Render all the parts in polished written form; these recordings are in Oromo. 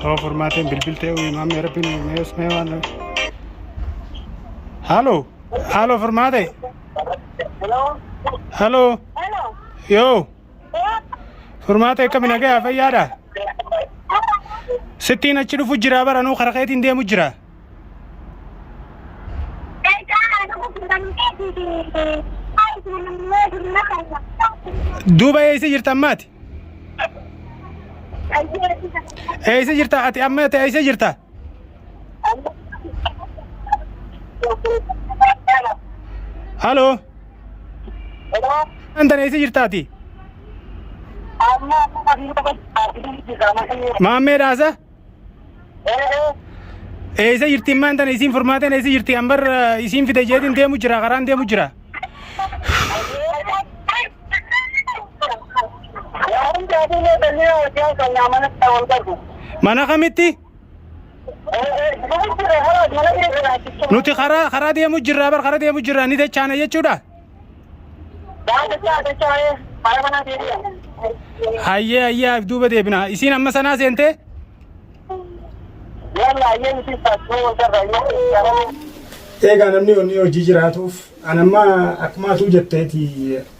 formaatee bilbiltee uumamee rabbiin mees mee waan halo formaatee halo yoo formaatee kamina gaya fayyaadha sittiin achi dhufu jira baranuu karaa keetiin deemu jira duuba eessa jirta ammaati eessa jirta ati amma eessa jirta halo antan eessa jirta ati maammee dhaasa eessa jirti immaan tan isiin furmaateen eessa jirti ambar isiin fide jeetiin deemu jira karaan deemu jira mana kamitti nuti karaa deemu jirra bar karaa deemu jirra ni dachaana jechuudha hayyee duuba deebina isiin amma sanaa seente eegaa namni onni hojii jiraatuuf anamma akkuma atuu jetteeti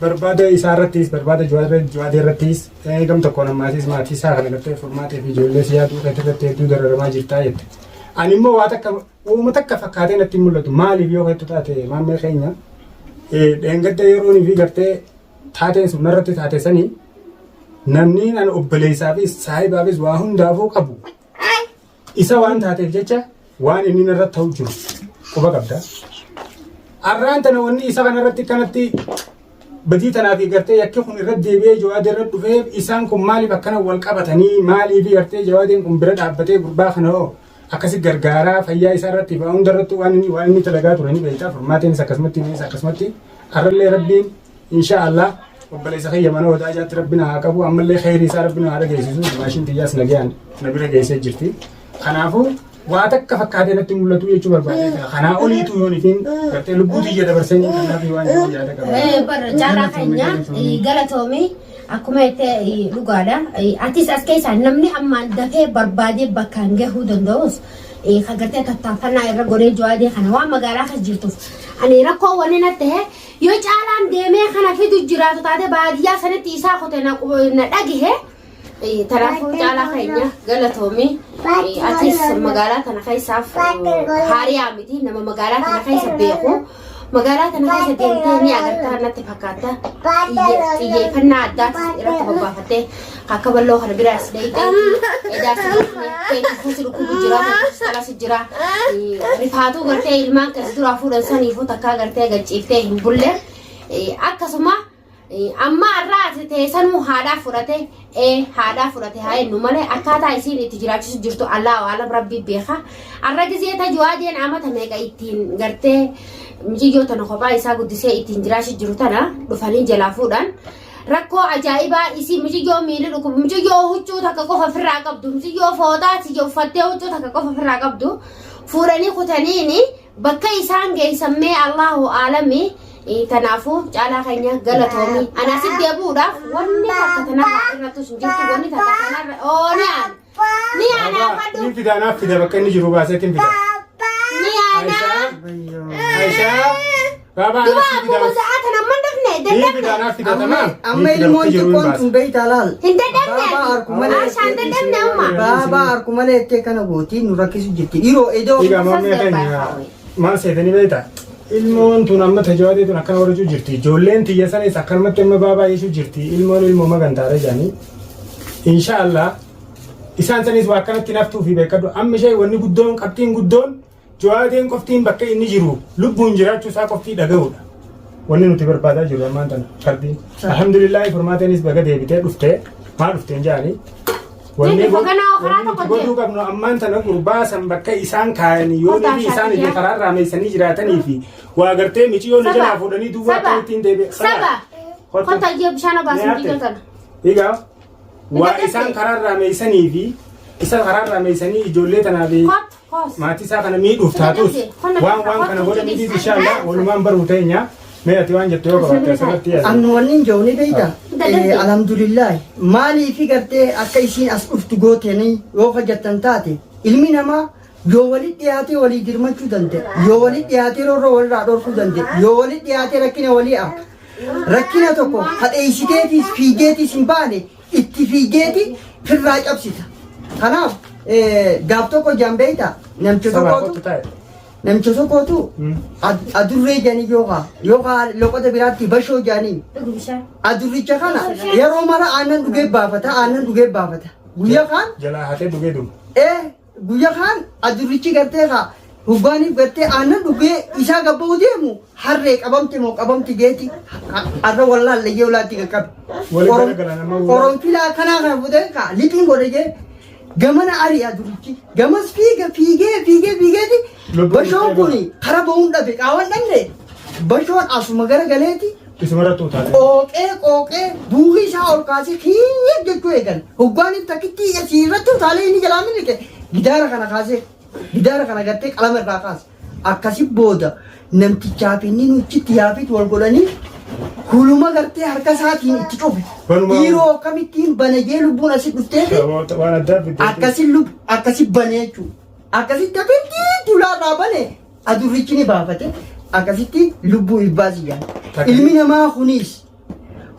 barbaada isaa irrattis barbaada jawaadee irrattis eegam tokko nammaatis maatii isaa kana gartee furmaatee fi ijoollee siyaaduu irratti hedduu dararamaa jirtaa jette ani immoo waa takka uuma takka fakkaatee natti mul'atu maaliif yoo hedduu taate maammee keenya dheengadda yeroonii fi gartee taateen sun irratti taate sanii namni an obboleessaa fi saahibaafis waa hundaafuu qabu isa waan taateef jecha waan inni irratti ta'u jiru quba qabda arraan tana wanni isa kanarratti kanatti badii tanaaf gartee yakki kun irratti deebi'ee jawaadee irratti dhufee isaan kun maaliif akkana wal qabatanii maaliif gartee jawaadeen kun bira dhaabbatee gurbaa kana hoo akkasi gargaaraa fayyaa isaa irratti fa'aa hundarratti waan inni dalagaa turanii beektaa furmaateenis akkasumatti arrallee rabbiin inshaallah obboleessa kiyya mana wadaa jaatti rabbina haa qabu ammallee khayrii isaa rabbina haa dhageessisu maashin xiyyaas nagayaan na bira geessee jirti kanaafuu waa takka fakkaatee natti mul'atu jechuu barbaade kanaa oliitu yoon ifiin gartee lubbuu xiyya dabarsee kanaaf waan yaada qaba jaalaa keenya galatoomii akkuma itti dhugaadha atis as keessaa namni ammaan dafee barbaadee bakkaan gahuu danda'us kagartee tattaafannaa irra godhee jawaadee kana waan magaalaa kas jirtuuf ani rakkoo wanni natti yoo caalaan deemee kana fidu jiraatu taate baadiyyaa sanatti isaa kote na dhagihe tanaafuu caalaa keenya galatoomii atis magaalaa kana keessaaf haariyaa miti nama magaalaa kana keessa beeku magaalaa kana keessa deemtee ni agartaa natti fakkaata xiyyeeffannaa addaatis irratti bobbaafattee akka balloo kana biraas deeytee edaas dhukkubu jira salas jira rifaatuu gartee ilmaan kas duraa fuudhan saniifuu takkaa gartee ganciiftee hin bulle akkasuma amma arraa teessanuu haadhaa fudhate haa ennu malee akkaataa isiin itti jiraachisu jirtu Allahu a'lam rabbi beeka arra gizee tajaajeen amata meeqa ittiin gartee mijiyyoo tana kophaa isaa guddisee ittiin jiraachisu jiru tana dhufanii jalaa fuudhan rakkoo ajaa'ibaa isii mijiyyoo miilli dhukkub mijiyyoo huccuu takka qofa ofirraa qabdu mijiyyoo fooxaati uffattee huccuu takka qofa ofirraa qabdu fuudhanii kutaniini bakka isaan geessammee Allahu a'lami tanaafuu caalaa keenya galatoomii ana siddee buudhaaf wanni akka tanarra irratti sun jirtu wanni takka tanarra ni aan ni fidanaaf fida bakka inni jiru baaseetiin fida Aisha baba ana fida sa'aatan amma dafne ni fidanaaf fida tamam amma ilmoon xiqqoon tun beeyta laal hin dadhabne ashaan dadhabne amma baba harkumale ettee kana gooti nu rakkisu jirti dhiroo edoo maammee keenya maal seetanii beeyta ilmoon tun amma tajaajilaa tun akkana warrachuu jirti ijoolleen tiyya sanis akkanumatti amma baabaa yeeshuu jirti ilmoon ilmoo magantaadha jedhanii inshaallah isaan sanis waa akkanatti naftuu fi beekadhu amma ishee wanni guddoon qabxiin guddoon jawaadeen qoftiin bakka inni jiru lubbuun jiraachuu isaa qoftii dhaga'uudha wanni nuti barbaadaa jiru ammaan tana fardiin alhamdulillahi furmaateenis baga deebitee dhuftee maa dhufteen jedhanii wanni godhuu qabnu ammaan tana gurbaa san bakka isaan kaayanii yoo nifi isaan illee karaa raameessanii jiraatanii fi waa gartee miciyoo ni jalaa fuudhanii duwwaa kan ittiin deebi'e saba kota jee bishaan baasin digatana egaa waa isaan karaa raameessanii fi isa karaa raameessanii ijoollee tanaa fi maatii isaa kana miidhuuf taatus waan kana godhanii inshallah walumaan baruu teenya Mee ati waan jettu yoo qabaatte asirratti yaadu. Annu wanni jooni beeyta. Alhamdulillah. Maalii fi gartee akka isiin as dhuftu gootanii yoo hojjettan taate ilmi namaa yoo walitti dhiyaatee walii dirmachuu danda'a. Yoo walitti dhiyaatee roorroo walirraa dhorkuu danda'a. Yoo walitti dhiyaatee rakkina walii akka. Rakkina tokko hadheessiteetis fiigeetis hin baane itti fiigeeti firraa cabsita. Kanaaf gaaf tokko jambeeyta namicha tokkootu adurree jedhanii yookaan loqota biraatti bashoo jedhanii adurricha kana yeroo mara aannan dhugee baafata guyyaa kaan jalaa hatee dhugee dhumu. Guyyaa kaan adurrichi gartee kaa hubbaaniif gartee aannan dhugee isaa gabba'u deemu harree qabamte moo qabamti geeti harra wallaan layyee olaatti qaqqabe. Qoronfilaa kanaa kana fuudhee kaa lixiin godhe jee gamana ari'a adurrichi gamas fiigeeti bashoon kun kara ba'uun dhabe qaawwan dhabne bashoon asuma gara galeeti. Isumarratti utaale. Qooqee buugii isaa ol kaasee kiyyee jechuu eegan hubbaaniif takkitti asiirratti utaalee inni jalaa miliqe gidaara kana kaasee. Gidaara kana gartee qalama irraa kaase akkasi booda namtichaa fi inni nuchitti yaafiit wal godhanii huluma gartee harka isaatiin itti cufe dhiiroo akkamittiin banajee lubbuun asi dhufteefi akkasi banee jechuudha. Akkasitti abiddi dulaarraa bane adurrichi ni baafate akkasitti lubbuu ibbaasiyyaa. Ilmi namaa kunis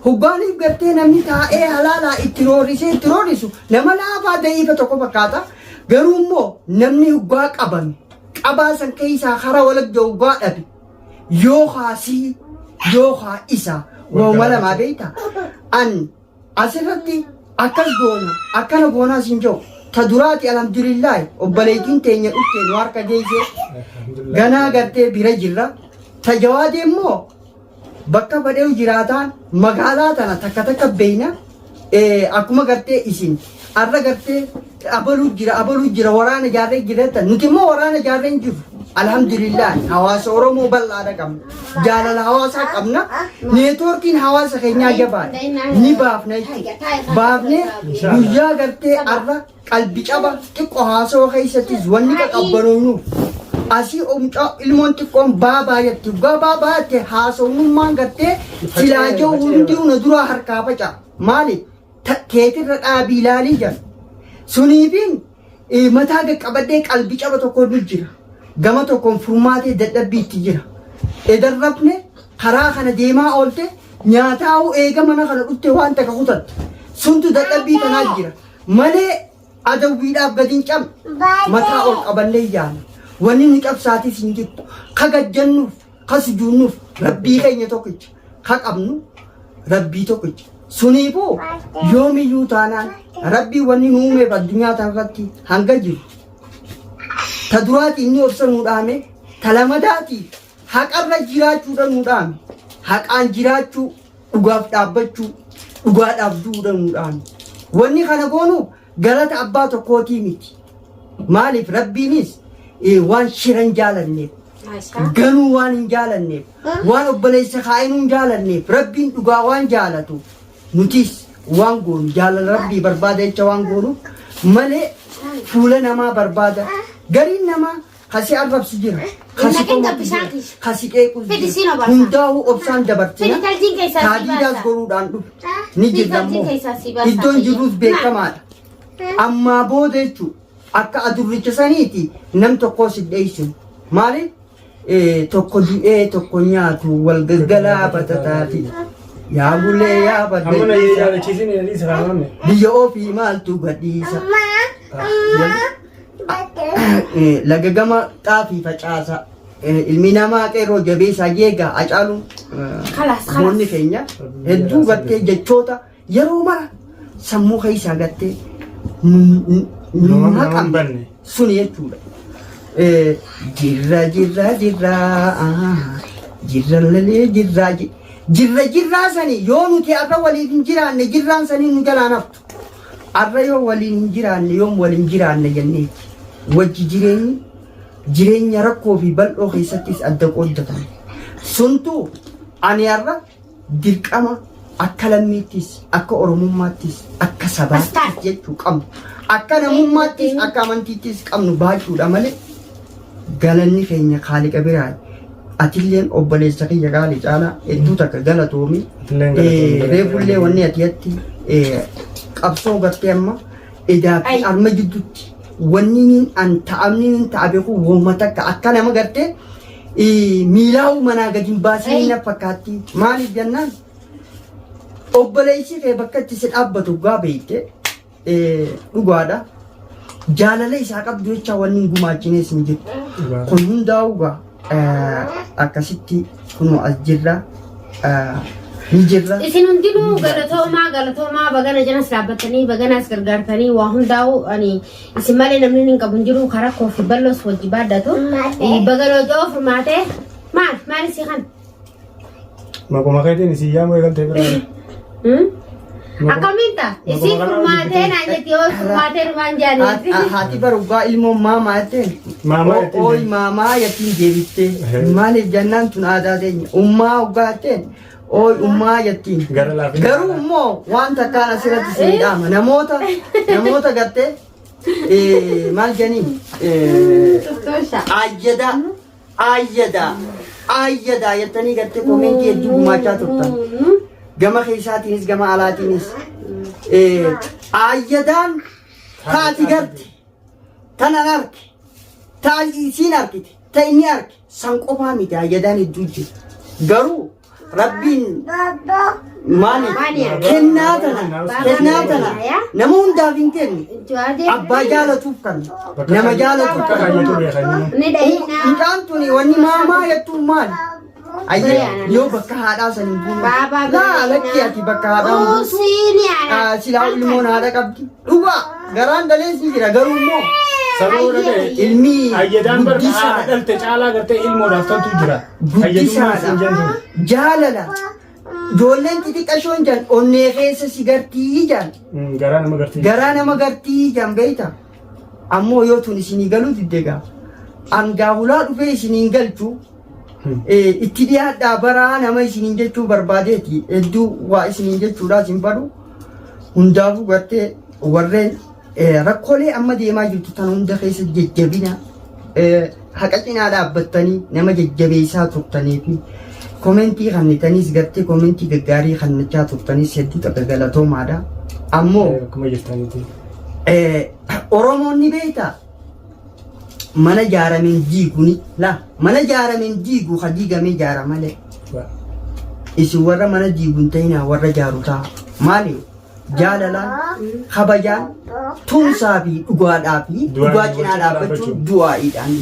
hubbaaniif gartee namni taa'ee halaalaa itti roorisu nama laafaa da'iifa tokko fakkaata. Garuu immoo namni hubaa qabame qabaa san keessaa hara walakja hubaa dhabe yookaa isa waama lamaa beeyta an asirratti akkas goona akkana goonaa siin jiru ta duraati alhamdulillah obboleettiin teenya dhufte nu harka geessee ganaa gartee bira jirra ta jawaadee immoo bakka fadheeru jiraataan magaalaa tana takka beeyna akkuma gartee isin arra gartee abaluu jira waraana jaarree jiratan nuti immoo waraana jaarree hin jiru alhamdulillah hawaasa oromoo bal'aadha qabna jaalala hawaasaa qabna neetwoorkiin hawaasa keenyaa jabaadha ni baafna baafnee guyyaa gartee arra qalbi caba xiqqoo haasawaa keessattis wanni qaqqabbanoonu asii ilmoon xiqqoon baabaa jetti baabaa jette haasawummaan gartee silaajoo hunduu na duraa harkaa faca'a maali keetirra dhaabii ilaalii jira. Suniifin mataa qaqqabadhee qalbii caba tokko nu jira. Gama tokkoon furmaatee dadhabbiitti jira. Edarrafne karaa kana deemaa oolte nyaataa'uu eega mana kana dhufte waan takka kutatte. Suntu dadhabbii kanaa jira. Malee adawwiidhaaf gadi hin cabne mataa ol qabannee yaana. Wanni ni cabsaatis hin jirtu. Ka gajjannuuf, ka sujuunnuuf rabbii keenya tokkicha. Ka qabnu rabbii tokkicha. Suniifuu yoomiyyuu taanaan rabbii wanni nu uumeef addunyaa tanarratti hanga jiru. Ta duraati inni obsa nuu dhaame, ta lamadaati haqarra jiraachuudha nuu dhaame. Haqaan jiraachuu, dhugaaf dhaabbachuu, dhugaadhaaf duudha nuu dhaame. Wanni kana goonuuf galata abbaa tokkootii miti. Maaliif rabbiinis waan shiran jaalanneef, ganuu waan hin jaalanneef, waan obboleessa kaa'inuu hin jaalanneef, rabbiin dhugaa waan jaalatuuf. Nutis waan goonu jaalala rabbii barbaada jecha waan goonu malee fuula namaa barbaada. Gariin namaa kasi arrabsu jira. Kasi qeequs jira. Hundaa'uu obsaan dabartina. Taadiidaas goruudhaan dhufu. Ni jirra immoo. Iddoon jirus beekamaadha. Ammaa booda jechuun akka adurricha saniiti nam tokko si dheessinu. Maaliif tokko du'ee tokko nyaatu wal galgalaa batataati. Yaa bulee yaa baddeessa biyya ofii maaltu gadhiisa laga gama xaafii facaasa ilmi namaa qeerroo jabeessaa jeegaa acaaluun boonni keenya hedduu gattee jechoota yeroo mara sammuu keessaa gattee nu haqamne sun jechuudha. Jirra lalee jirraa sanii yoo nuti arra waliin hin jiraanne jirraan sanii nu jalaan haftu. Arra yoo waliin hin jiraanne yoom waliin jiraanne jenneeti. Wajji jireenya rakkoo fi bal'oo keessattis adda qooddatan. Suntu ani arra dirqama akka lammiittis, akka oromummaattis, akka sabaattis jechuu qabnu. Akka namummaattis, akka amantiittis qabnu baachuudha malee galanni keenya Haaliqa biraa atilleen obboleessa kiyya gaarii caalaa hedduu takka galatoomi reefullee wanni atiyatti qabsoo gartee amma edaa fi arma jidduutti wanni an ta'amni ta'abe kun wooma takka akka nama gartee miilaa'uu manaa gadi hin baasee na fakkaatti maaliif jennaan obboleessi kee bakka itti si dhaabbatu gaa beekte dhugaadha jaalala isaa qabdu jecha wanni hin gumaachines hin jiru kun hundaa'u gaa akkasitti kunoo as jirra ni jirra isin hundinuu galatoomaa bagana janas dhaabbatanii baganas gargaartanii waa hundaa'u ani isin malee namni hin qabu jiru karaa koofi ballos wajji baaddatu bagana joo furmaatee maal isi kan Makuma keetiin isin yaamu eegaltee biraa. Akkamitta isin furmaatee naan jetti yoo furmaatee dhumaan jaaniiti. Haati barugaa ilmoon maamaa jetteen. Maamaa jetteen. Ooyi maamaa yattiin deebiftee maaliif jennaan tun aadaa teenya ummaa hoggaa jetteen. Ooyi ummaa yattiin. Garuu immoo wanta kaan asirratti isin dhaama namoota gartee maal jennaan ayyadaa jettanii gartee koomeentii hedduu gumaachaa turtan. Gama keessaatiinis gama alaatiinis ayyadaan taati garte tanan arge taati isiin argite ta inni arge san qofaa miti ayyadaan hedduu jira garuu rabbiin maali kennaa tana nama hundaaf hin kenne abbaa jaalatuuf kan nama jaalatuuf kan midhaan tuni wanni maamaa jettuun maali ayya yo bakka haadhaa saniin buunu laa lakkii ati bakka haadhaan buunu silaa ilmoon haadha qabdi dhugaa garaan daleessi jira garuu immoo Sababu ilmi ayyadaan barba haadha dhalte caalaa gartee ilmoodhaaf toltu jira. guddisaadha jaalala ijoolleen xixiqqashoon jaan onnee keessa si gartii jaan garaa nama gartii jaan beeyta ammoo yoo tun isinii galuu diddegaa angaa hulaa dhufee isiniin galchuu itti dhiyaadhaa baraa nama isiniin jechuu barbaadeeti hedduu waa isiniin jechuudhaa isin badhu hundaafuu gartee warreen rakkoolee amma deemaa jirtu tan hunda keessa jajjabina haqa cinaa dhaabbattanii nama jajjabeessaa turtanii fi koomentii kannitaniis gartee koomentii gaggaarii kannachaa turtaniis hedduu takka galatoomaadha ammoo Oromoon ni beektaa mana jaarameen diiguni la mana jaarameen diigu ka diigamee jaara malee isin warra mana diiguun ta'inaa warra jaaru ta'a maali jaalalaan kabajaan tumsaa fi dhugaadhaa fi dhugaa cinaa dhaabbachuun du'aa'iidhaan